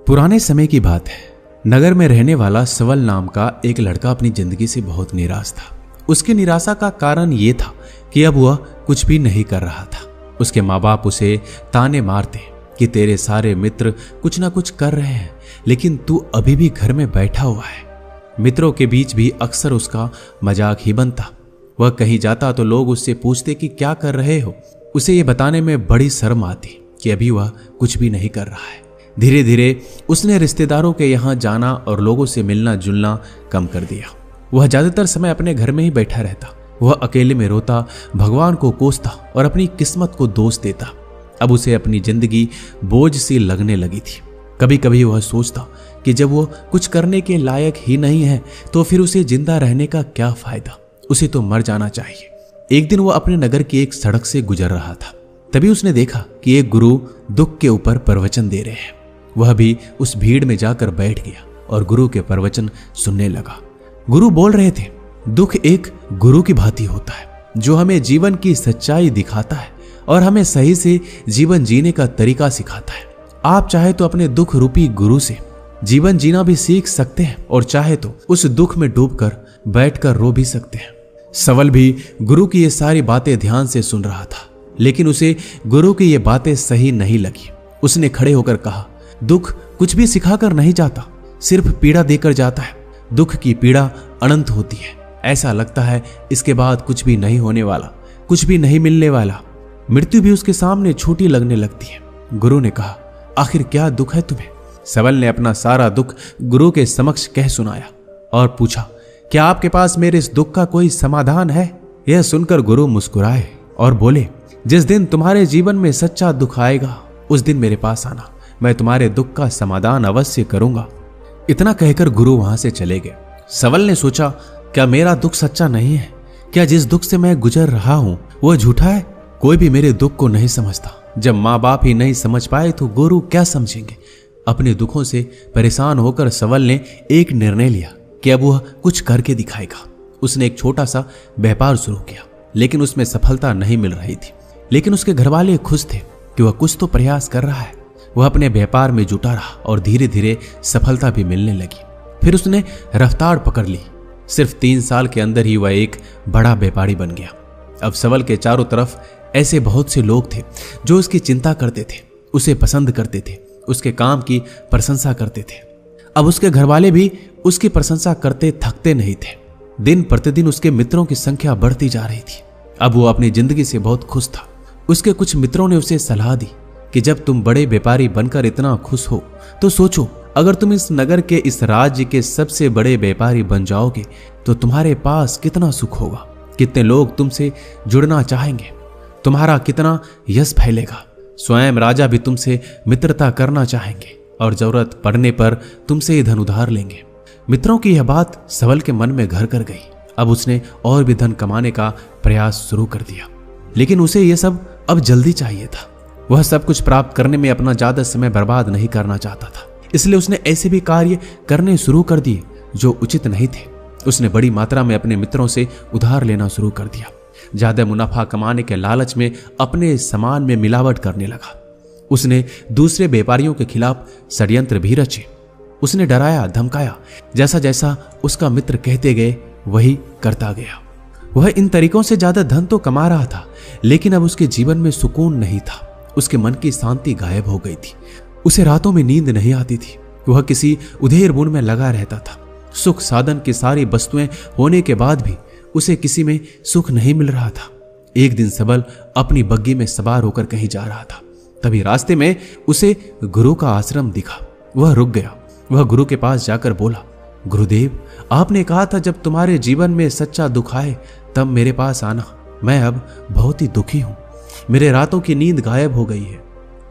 पुराने समय की बात है। नगर में रहने वाला सवल नाम का एक लड़का अपनी जिंदगी से बहुत निराश था। उसकी निराशा का कारण यह था कि अब वह कुछ भी नहीं कर रहा था। उसके माँ बाप उसे ताने मारते कि तेरे सारे मित्र कुछ ना कुछ कर रहे हैं, लेकिन तू अभी भी घर में बैठा हुआ है। मित्रों के बीच भी अक्सर उसका मजाक ही बनता। वह कहीं जाता तो लोग उससे पूछते कि क्या कर रहे हो। उसे ये बताने में बड़ी शर्म आती कि अभी वह कुछ भी नहीं कर रहा है। धीरे धीरे उसने रिश्तेदारों के यहाँ जाना और लोगों से मिलना जुलना कम कर दिया। वह ज्यादातर समय अपने घर में ही बैठा रहता। वह अकेले में रोता, भगवान को कोसता और अपनी किस्मत को दोष देता। अब उसे अपनी जिंदगी बोझ सी लगने लगी थी। कभी कभी वह सोचता कि जब वो कुछ करने के लायक ही नहीं है तो फिर उसे जिंदा रहने का क्या फायदा, उसे तो मर जाना चाहिए। एक दिन वह अपने नगर की एक सड़क से गुजर रहा था। तभी उसने देखा कि एक गुरु दुख के ऊपर प्रवचन दे रहे हैं। वह भी उस भीड़ में जाकर बैठ गया और गुरु के प्रवचन सुनने लगा। गुरु बोल रहे थे, दुख एक गुरु की भांति होता है जो हमें जीवन की सच्चाई दिखाता है और हमें सही से जीवन जीने का तरीका सिखाता है। आप चाहे तो अपने दुख रूपी गुरु से जीवन जीना भी सीख सकते हैं और चाहे तो उस दुख में डूबकर बैठकर रो भी सकते हैं। सवल भी गुरु की ये सारी बातें ध्यान से सुन रहा था, लेकिन उसे गुरु की ये बातें सही नहीं लगी। उसने खड़े होकर कहा, दुख कुछ भी सिखाकर नहीं जाता, सिर्फ पीड़ा देकर जाता है। दुख की पीड़ा अनंत होती है। ऐसा लगता है इसके बाद कुछ भी नहीं होने वाला, कुछ भी नहीं मिलने वाला। मृत्यु भी उसके सामने छोटी लगने लगती है। गुरु ने कहा, आखिर क्या दुख है तुम्हें? सवल ने अपना सारा दुख गुरु के समक्ष कह सुनाया और पूछा, क्या आपके पास मेरे इस दुख का कोई समाधान है? यह सुनकर गुरु मुस्कुराए और बोले, जिस दिन तुम्हारे जीवन में सच्चा दुख आएगा उस दिन मेरे पास आना, मैं तुम्हारे दुख का समाधान अवश्य करूंगा। इतना कहकर गुरु वहां से चले गए। सवल ने सोचा, क्या मेरा दुख सच्चा नहीं है? क्या जिस दुख से मैं गुजर रहा हूं वह झूठा है? कोई भी मेरे दुख को नहीं समझता। जब माँ बाप ही नहीं समझ पाए तो गुरु क्या समझेंगे? अपने दुखों से परेशान होकर सवल ने एक निर्णय लिया कि अब वह कुछ करके दिखाएगा। उसने एक छोटा सा व्यापार शुरू किया, लेकिन उसमें सफलता नहीं मिल रही थी। लेकिन उसके घरवाले खुश थे कि वह कुछ तो प्रयास कर रहा है। वह अपने व्यापार में जुटा रहा और धीरे धीरे सफलता भी मिलने लगी। फिर उसने रफ्तार पकड़ ली। सिर्फ 3 साल के अंदर ही वह एक बड़ा व्यापारी बन गया। अब सवल के चारों तरफ ऐसे बहुत से लोग थे जो उसकी चिंता करते थे, उसे पसंद करते थे, उसके काम की प्रशंसा करते थे। अब उसके घरवाले भी उसकी प्रशंसा करते थकते नहीं थे। दिन प्रतिदिन उसके मित्रों की संख्या बढ़ती जा रही थी। अब वो अपनी जिंदगी से बहुत खुश था। उसके कुछ मित्रों ने उसे सलाह दी कि जब तुम बड़े व्यापारी बनकर इतना खुश हो तो सोचो, अगर तुम इस नगर के, इस राज्य के सबसे बड़े व्यापारी बन जाओगे तो तुम्हारे पास कितना सुख होगा, कितने लोग तुमसे जुड़ना चाहेंगे, तुम्हारा कितना यश फैलेगा। स्वयं राजा भी तुमसे मित्रता करना चाहेंगे और जरूरत पड़ने पर तुमसे ही धन उधार लेंगे। मित्रों की यह बात सवल के मन में घर कर गई। अब उसने और भी धन कमाने का प्रयास शुरू कर दिया, लेकिन उसे यह सब अब जल्दी चाहिए था। वह सब कुछ प्राप्त करने में अपना ज्यादा समय बर्बाद नहीं करना चाहता था, इसलिए उसने ऐसे भी कार्य करने शुरू कर दिए जो उचित नहीं थे। उसने बड़ी मात्रा में अपने मित्रों से उधार लेना शुरू कर दिया। ज्यादा मुनाफा कमाने के लालच में अपने सामान में मिलावट करने लगा। उसने दूसरे व्यापारियों के खिलाफ षड्यंत्र भी रचे। उसने डराया, धमकाया। जैसा जैसा उसका मित्र कहते गए वही करता गया। वह इन तरीकों से ज्यादा धन तो कमा रहा था, लेकिन अब उसके जीवन में सुकून नहीं था। उसके मन की शांति गायब हो गई थी। उसे रातों में नींद नहीं आती थी। वह किसी उधेड़ बुन में लगा रहता था। सुख साधन की सारी वस्तुएं होने के बाद भी उसे किसी में सुख नहीं मिल रहा था। एक दिन सबल अपनी बग्गी में सवार होकर कहीं जा रहा था। तभी रास्ते में उसे गुरु का आश्रम दिखा। वह रुक गया। वह गुरु के पास जाकर बोला, गुरुदेव, आपने कहा था जब तुम्हारे जीवन में सच्चा दुख आए तब मेरे पास आना। मैं अब बहुत ही दुखी हूं। मेरे रातों की नींद गायब हो गई है।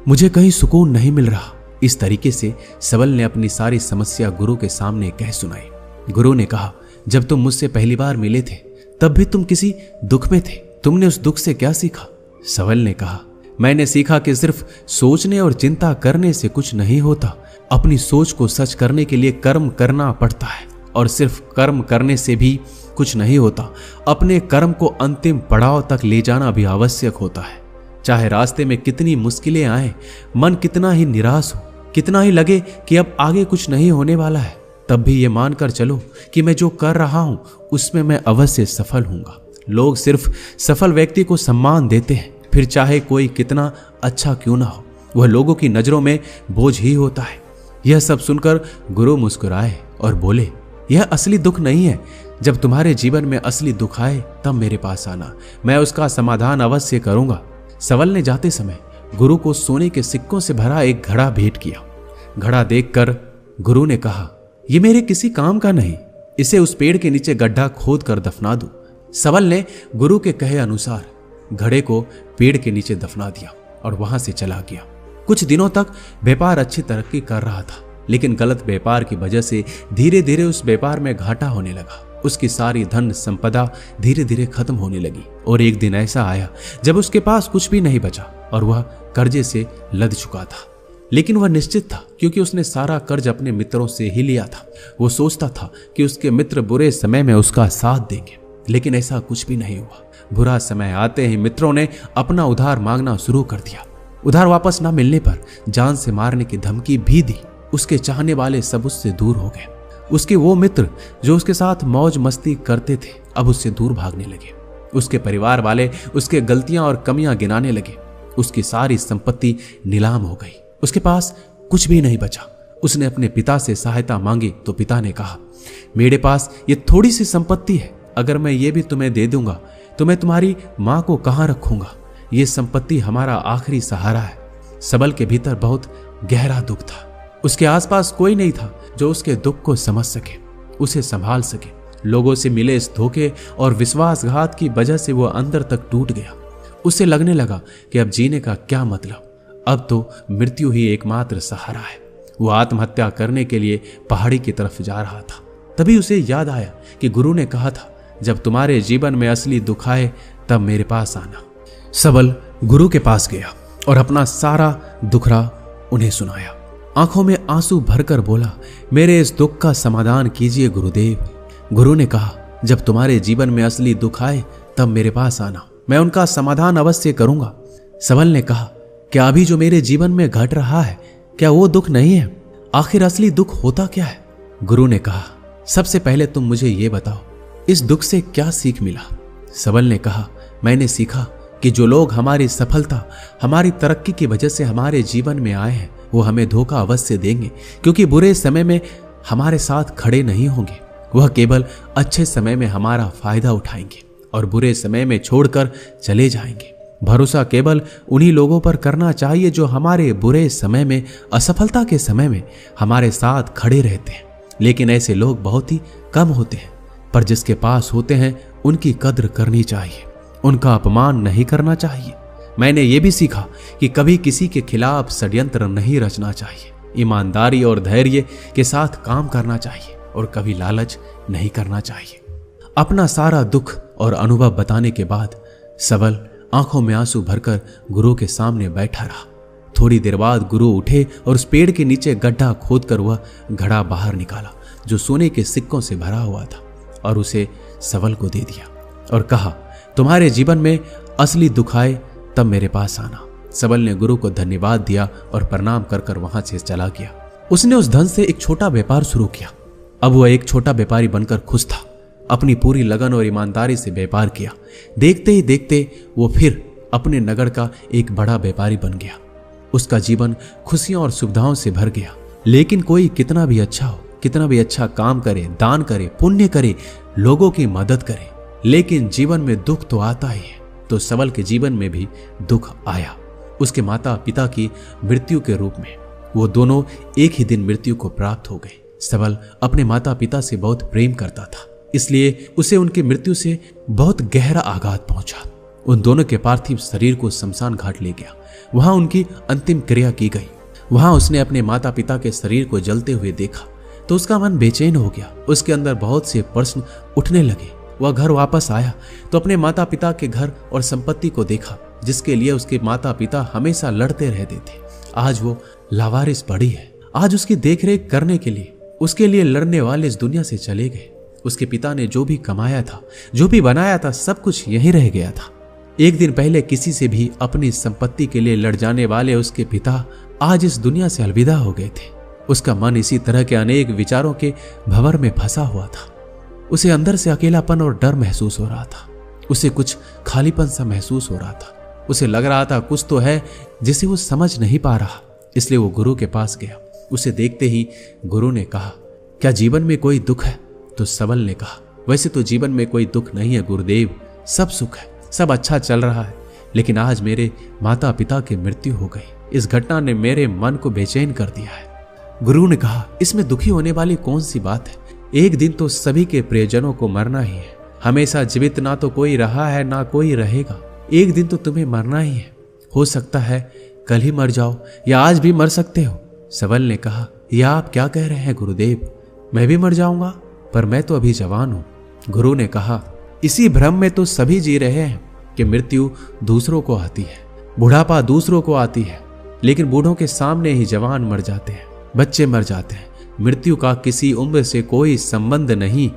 मुझे कहीं सुकून नहीं मिल रहा। इस तरीके से सबल ने अपनी सारी समस्या गुरु के सामने कह सुनाई। गुरु ने कहा, जब तुम मुझसे पहली बार मिले थे तब भी तुम किसी दुख में थे। तुमने उस दुख से क्या सीखा? सबल ने कहा, मैंने सीखा कि सिर्फ सोचने और चिंता करने से कुछ नहीं होता। अपनी सोच को सच करने के लिए कर्म करना पड़ता है, और सिर्फ कर्म करने से भी कुछ नहीं होता। अपने कर्म को अंतिम पड़ाव तक ले जाना भी आवश्यक होता है। चाहे रास्ते में कितनी मुश्किलें आए, मन कितना ही निराश हो, कितना ही लगे कि अब आगे कुछ नहीं होने वाला है, तब भी ये मानकर चलो कि मैं जो कर रहा हूं उसमें मैं अवश्य सफल हूंगा। लोग सिर्फ सफल व्यक्ति को सम्मान देते हैं, फिर चाहे कोई कितना अच्छा क्यों ना हो, वह लोगों की नजरों में बोझ ही होता है। यह सब सुनकर गुरु मुस्कुराए और बोले, यह असली दुख नहीं है। जब तुम्हारे जीवन में असली दुख आए तब मेरे पास आना, मैं उसका समाधान अवश्य करूंगा। सवल ने जाते समय गुरु को सोने के सिक्कों से भरा एक घड़ा भेंट किया। घड़ा देखकर गुरु ने कहा, यह मेरे किसी काम का नहीं, इसे उस पेड़ के नीचे गड्ढा खोद कर दफना दो। सवल ने गुरु के कहे अनुसार घड़े को पेड़ के नीचे दफना दिया और वहां से चला गया। कुछ दिनों तक व्यापार अच्छी तरक्की कर रहा था, लेकिन गलत व्यापार की वजह से धीरे धीरे उस व्यापार में घाटा होने लगा। उसकी सारी धन संपदा धीरे धीरे खत्म होने लगी और एक दिन ऐसा आया जब उसके पास कुछ भी नहीं बचा और वह कर्जे से लद चुका था। लेकिन वह निश्चित था, क्योंकि उसने सारा कर्ज अपने मित्रों से ही लिया था। वो सोचता था कि उसके मित्र बुरे समय में उसका साथ देंगे, लेकिन ऐसा कुछ भी नहीं हुआ। बुरा समय आते ही मित्रों ने अपना उधार मांगना शुरू कर दिया। उधार वापस न मिलने पर जान से मारने की धमकी भी दी। उसके चाहने वाले सब उससे दूर हो गए। उसके वो मित्र जो उसके साथ मौज मस्ती करते थे अब उससे दूर भागने लगे। उसके परिवार वाले उसके गलतियां और कमियां गिनाने लगे। उसकी सारी संपत्ति नीलाम हो गई, उसके पास कुछ भी नहीं बचा। उसने अपने पिता से सहायता मांगी तो पिता ने कहा, मेरे पास ये थोड़ी सी संपत्ति है, अगर मैं ये भी तुम्हें दे दूंगा तो मैं तुम्हारी मां को कहां रखूंगा। ये संपत्ति हमारा आखिरी सहारा है। सबल के भीतर बहुत गहरा दुख था। उसके आसपास कोई नहीं था जो उसके दुख को समझ सके, उसे संभाल सके। लोगों से मिले इस धोखे और विश्वासघात की वजह से वो अंदर तक टूट गया। उसे लगने लगा कि अब जीने का क्या मतलब, अब तो मृत्यु ही एकमात्र सहारा है। वो आत्महत्या करने के लिए पहाड़ी की तरफ जा रहा था। तभी उसे याद आया कि गुरु ने कहा था, जब तुम्हारे जीवन में असली दुख आए तब मेरे पास आना। सबल गुरु के पास गया और अपना सारा दुखड़ा उन्हें सुनाया। आंखों में आंसू भरकर बोला, मेरे इस दुख का समाधान कीजिए गुरुदेव। गुरु ने कहा, जब तुम्हारे जीवन में असली दुख आए तब मेरे पास आना, मैं उनका समाधान अवश्य करूंगा। सबल ने कहा, क्या अभी जो मेरे जीवन में घट रहा है क्या वो दुख नहीं है? आखिर असली दुख होता क्या है? गुरु ने कहा, सबसे पहले तुम मुझे ये बताओ, इस दुख से क्या सीख मिला? सबल ने कहा, मैंने सीखा कि जो लोग हमारी सफलता, हमारी तरक्की की वजह से हमारे जीवन में आए हैं वो हमें धोखा अवश्य देंगे, क्योंकि बुरे समय में हमारे साथ खड़े नहीं होंगे। वह केवल अच्छे समय में हमारा फायदा उठाएंगे और बुरे समय में छोड़कर चले जाएंगे। भरोसा केवल उन्हीं लोगों पर करना चाहिए जो हमारे बुरे समय में, असफलता के समय में हमारे साथ खड़े रहते हैं। लेकिन ऐसे लोग बहुत ही कम होते हैं, पर जिसके पास होते हैं उनकी कद्र करनी चाहिए, उनका अपमान नहीं करना चाहिए। मैंने ये भी सीखा कि कभी किसी के खिलाफ षड्यंत्र नहीं रचना चाहिए, ईमानदारी और धैर्य के साथ काम करना चाहिए और कभी लालच नहीं करना चाहिए। अपना सारा दुख और अनुभव बताने के बाद सबल आंखों में आंसू भरकर गुरु के सामने बैठा रहा। थोड़ी देर बाद गुरु उठे और उस पेड़ के नीचे गड्ढा खोदकर वह घड़ा बाहर निकाला जो सोने के सिक्कों से भरा हुआ था और उसे सबल को दे दिया और कहा, तुम्हारे जीवन में असली दुख आए तब मेरे पास आना। सबल ने गुरु को धन्यवाद दिया और प्रणाम कर वहां से चला गया। उसने उस धन से एक छोटा व्यापार शुरू किया। अब वह एक छोटा व्यापारी बनकर खुश था। अपनी पूरी लगन और ईमानदारी से व्यापार किया। देखते ही देखते वो फिर अपने नगर का एक बड़ा व्यापारी बन गया। उसका जीवन खुशियों और सुविधाओं से भर गया। लेकिन कोई कितना भी अच्छा हो, कितना भी अच्छा काम करे, दान करे, पुण्य करे, लोगों की मदद करे, लेकिन जीवन में दुख तो आता ही है। तो सबल के जीवन में भी दुख आया। उसके माता पिता की मृत्यु के रूप में। वो दोनों एक ही दिन मृत्यु को प्राप्त हो गए। सबल अपने माता पिता से बहुत प्रेम करता था, इसलिए उसे उनकी मृत्यु से बहुत गहरा आघात पहुंचा। उन दोनों के पार्थिव शरीर को शमशान घाट ले गया। वहां उनकी अंतिम क्रिया की गई। वहां उसने अपने माता पिता के शरीर को जलते हुए देखा तो उसका मन बेचैन हो गया। उसके अंदर बहुत से प्रश्न उठने लगे। वह घर वापस आया तो अपने माता पिता के घर और संपत्ति को देखा जिसके लिए उसके माता पिता हमेशा लड़ते रहते थे। आज वो लावारिस पड़ी है। आज उसकी देखरेख करने के लिए उसके लिए लड़ने वाले इस दुनिया से चले गए। उसके पिता ने जो भी कमाया था, जो भी बनाया था, सब कुछ यहीं रह गया था। एक दिन पहले किसी से भी अपनी संपत्ति के लिए लड़ जाने वाले उसके पिता आज इस दुनिया से अलविदा हो गए थे। उसका मन इसी तरह के अनेक विचारों के भंवर में फंसा हुआ था। उसे अंदर से अकेलापन और डर महसूस हो रहा था। उसे कुछ खालीपन सा महसूस हो रहा था। उसे लग रहा था कुछ तो है जिसे वो समझ नहीं पा रहा। इसलिए वो गुरु के पास गया। उसे देखते ही गुरु ने कहा, क्या जीवन में कोई दुख है? तो सबल ने कहा, वैसे तो जीवन में कोई दुख नहीं है गुरुदेव, सब सुख है, सब अच्छा चल रहा है। लेकिन आज मेरे माता पिता की मृत्यु हो गई। इस घटना ने मेरे मन को बेचैन कर दिया है। गुरु ने कहा, इसमें दुखी होने वाली कौन सी बात है? एक दिन तो सभी के प्रियजनों को मरना ही है। हमेशा जीवित ना तो कोई रहा है ना कोई रहेगा। एक दिन तो तुम्हें मरना ही है। हो सकता है कल ही मर जाओ या आज भी मर सकते हो। सबल ने कहा, यह आप क्या कह रहे हैं गुरुदेव? मैं भी मर जाऊंगा, पर मैं तो अभी जवान हूं। गुरु ने कहा, इसी भ्रम में तो सभी जी रहे हैं कि मृत्यु दूसरों को आती है, बुढ़ापा दूसरों को आती है, लेकिन बूढ़ों के सामने ही जवान मर जाते हैं, बच्चे मर जाते हैं। मृत्यु का किसी उम्र से कोई संबंध नहीं,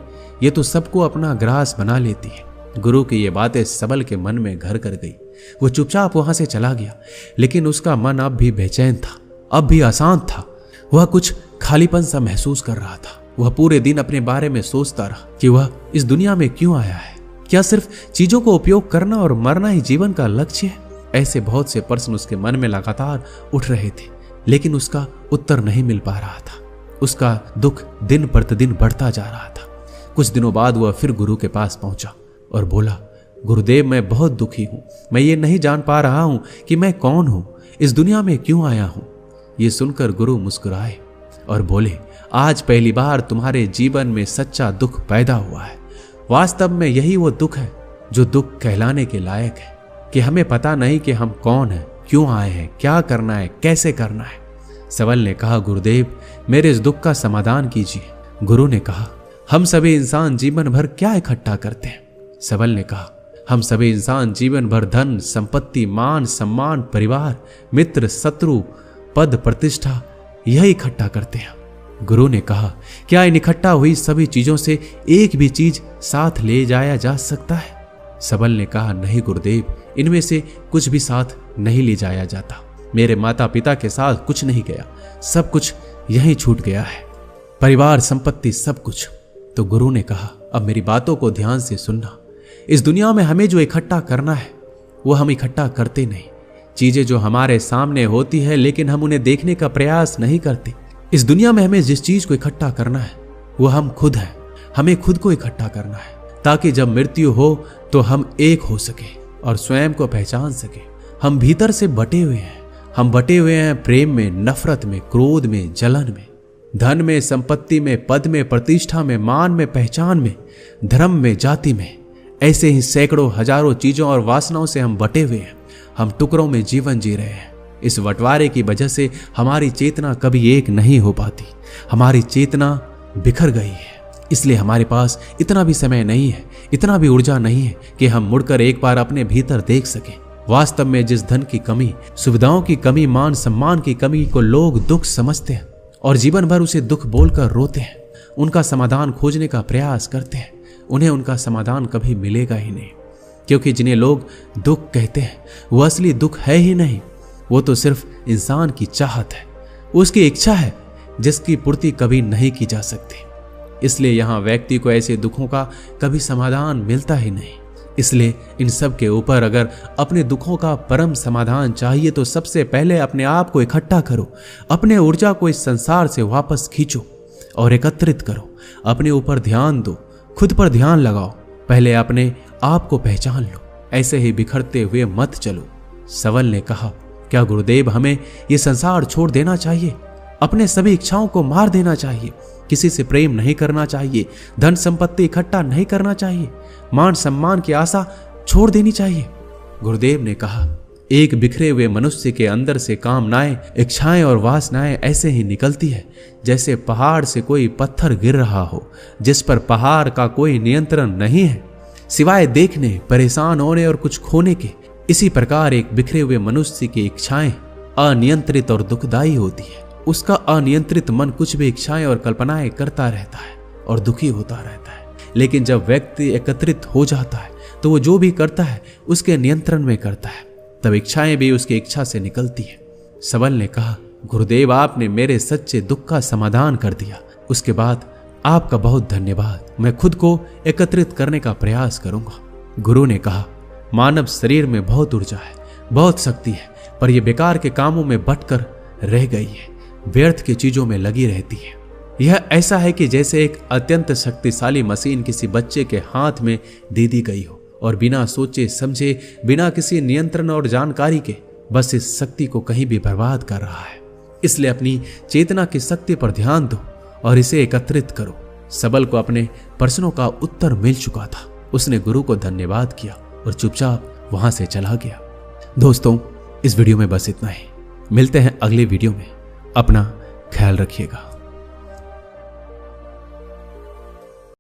ये तो सबको अपना ग्रास बना लेती है। गुरु की ये बातें सबल के मन में घर कर गई। वो चुपचाप वहां से चला गया, लेकिन उसका मन अब भी बेचैन था, अब भी अशांत था। वह कुछ खालीपन सा महसूस कर रहा था। वह पूरे दिन अपने बारे में सोचता रहा कि वह इस दुनिया में क्यों आया है। क्या सिर्फ चीजों को उपयोग करना और मरना ही जीवन का लक्ष्य है? ऐसे बहुत से प्रश्न उसके मन में लगातार उठ रहे थे, लेकिन उसका उत्तर नहीं मिल पा रहा था। उसका दुख दिन प्रतिदिन बढ़ता जा रहा था। कुछ दिनों बाद वह फिर गुरु के पास पहुंचा और बोला, गुरुदेव, मैं बहुत दुखी हूं। मैं ये नहीं जान पा रहा हूं कि मैं कौन हूं, इस दुनिया में क्यों आया हूं। ये सुनकर गुरु मुस्कुराए और बोले, आज पहली बार तुम्हारे जीवन में सच्चा दुख पैदा हुआ है। वास्तव में यही वो दुख है जो दुख कहलाने के लायक है, कि हमें पता नहीं कि हम कौन हैं, क्यों आए हैं, क्या करना है, कैसे करना है। सबल ने कहा, गुरुदेव, मेरे इस दुख का समाधान कीजिए। गुरु ने कहा, हम सभी इंसान जीवन भर क्या इकट्ठा करते हैं? सबल ने कहा, हम सभी इंसान जीवन भर धन, संपत्ति, मान, सम्मान, परिवार, मित्र, शत्रु, पद, प्रतिष्ठा, यही इकट्ठा करते हैं। गुरु ने कहा, क्या इन इकट्ठा हुई सभी चीजों से एक भी चीज साथ ले जाया जा सकता है? सबल ने कहा, नहीं गुरुदेव, इनमें से कुछ भी साथ नहीं ले जाया जाता। मेरे माता पिता के साथ कुछ नहीं गया, सब कुछ यहीं छूट गया है, परिवार, संपत्ति, सब कुछ। तो गुरु ने कहा, अब मेरी बातों को ध्यान से सुनना। इस दुनिया में हमें जो इकट्ठा करना है वो हम इकट्ठा करते नहीं। चीजें जो हमारे सामने होती है लेकिन हम उन्हें देखने का प्रयास नहीं करते। इस दुनिया में हमें जिस चीज को इकट्ठा करना है वो हम खुद हैं। हमें खुद को इकट्ठा करना है ताकि जब मृत्यु हो तो हम एक हो सके और स्वयं को पहचान सके। हम भीतर से बटे हुए हैं। हम बटे हुए हैं प्रेम में, नफरत में, क्रोध में, जलन में, धन में, संपत्ति में, पद में, प्रतिष्ठा में, मान में, पहचान में, धर्म में, जाति में। ऐसे ही सैकड़ों हजारों चीजों और वासनाओं से हम बटे हुए हैं। हम टुकड़ों में जीवन जी रहे हैं। इस बंटवारे की वजह से हमारी चेतना कभी एक नहीं हो पाती। हमारी चेतना बिखर गई है। इसलिए हमारे पास इतना भी समय नहीं है, इतना भी ऊर्जा नहीं है कि हम मुड़कर एक बार अपने भीतर देख सकें। वास्तव में जिस धन की कमी, सुविधाओं की कमी, मान सम्मान की कमी को लोग दुख समझते हैं और जीवन भर उसे दुख बोलकर रोते हैं, उनका समाधान खोजने का प्रयास करते हैं, उन्हें उनका समाधान कभी मिलेगा ही नहीं। क्योंकि जिन्हें लोग दुख कहते हैं वो असली दुख है ही नहीं। वो तो सिर्फ इंसान की चाहत है, उसकी इच्छा है जिसकी पूर्ति कभी नहीं की जा सकती। इसलिए यहाँ व्यक्ति को ऐसे दुखों का कभी समाधान मिलता ही नहीं। इसलिए इन सब के ऊपर अगर अपने दुखों का परम समाधान चाहिए तो सबसे पहले अपने आप को इकट्ठा करो। अपने ऊर्जा को इस संसार से वापस खींचो और एकत्रित करो। अपने ऊपर ध्यान दो, खुद पर ध्यान लगाओ। पहले अपने आप को पहचान लो, ऐसे ही बिखरते हुए मत चलो। सबल ने कहा, क्या गुरुदेव, हमें ये संसार छोड़ देना चाहिए? अपने सभी इच्छाओं को मार देना चाहिए? किसी से प्रेम नहीं करना चाहिए? धन संपत्ति इकट्ठा नहीं करना चाहिए? मान सम्मान की आशा छोड़ देनी चाहिए? गुरुदेव ने कहा, एक बिखरे हुए मनुष्य के अंदर से कामनाएं, इच्छाएं और वासनाएं ऐसे ही निकलती है जैसे पहाड़ से कोई पत्थर गिर रहा हो, जिस पर पहाड़ का कोई नियंत्रण नहीं है सिवाय देखने, परेशान होने और कुछ खोने के। इसी प्रकार एक बिखरे हुए मनुष्य की इच्छाएं अनियंत्रित और दुखदायी होती है। उसका अनियंत्रित मन कुछ भी इच्छाएं और कल्पनाएं करता रहता है और दुखी होता रहता है। लेकिन जब व्यक्ति एकत्रित हो जाता है तो वो जो भी करता है उसके नियंत्रण में करता है, तब इच्छाएं भी उसकी इच्छा से निकलती है। सबल ने कहा, गुरुदेव आपने मेरे सच्चे दुख का समाधान कर दिया, उसके बाद आपका बहुत धन्यवाद। मैं खुद को एकत्रित करने का प्रयास करूंगा। गुरु ने कहा, मानव शरीर में बहुत ऊर्जा है, बहुत शक्ति है, पर यह बेकार के कामों में बटकर रह गई है, व्यर्थ की चीजों में लगी रहती है। यह ऐसा है कि जैसे एक अत्यंत शक्तिशाली मशीन किसी बच्चे के हाथ में दे दी गई हो और बिना सोचे समझे, बिना किसी नियंत्रण और जानकारी के बस इस शक्ति को कहीं भी बर्बाद कर रहा है। इसलिए अपनी चेतना की शक्ति पर ध्यान दो और इसे एकत्रित करो। सबल को अपने प्रश्नों का उत्तर मिल चुका था। उसने गुरु को धन्यवाद किया और चुपचाप वहां से चला गया। दोस्तों, इस वीडियो में बस इतना ही। मिलते हैं अगले वीडियो में। अपना ख्याल रखिएगा।